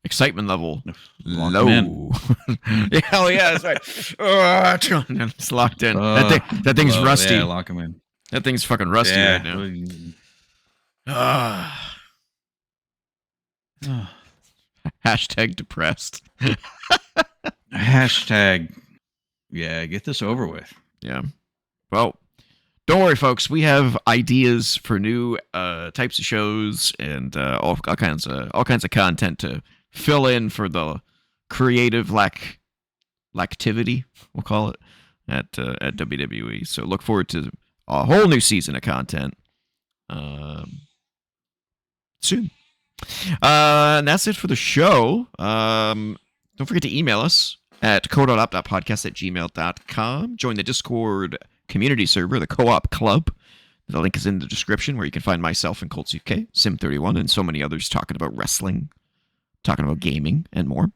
Excitement level Lock low. him Yeah, hell yeah, that's right. It's locked in. That thing's rusty. Yeah, lock him in. That thing's fucking rusty Yeah. right now. Hashtag depressed. Hashtag. Yeah, get this over with. Yeah. Well, don't worry, folks. We have ideas for new types of shows and all kinds of content to fill in for the creative lactivity, we'll call it, at WWE. So look forward to a whole new season of content soon. And that's it for the show. Don't forget to email us at co.op.podcast@gmail.com. Join the Discord community server, the Co-op Club. The link is in the description, where you can find myself and Colts UK, Sim31, and so many others talking about wrestling, talking about gaming, and more.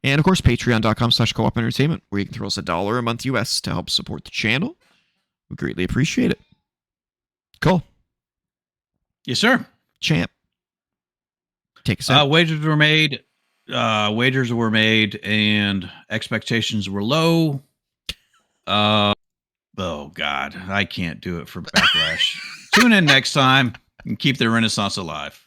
And of course, patreon.com/co-op entertainment, where you can throw us $1 a month US to help support the channel. We greatly appreciate it. Cool. Yes, sir. Champ. Take us out. Wagers were made. And expectations were low. Oh God, I can't do it for Backlash. Tune in next time and keep the Renaissance alive.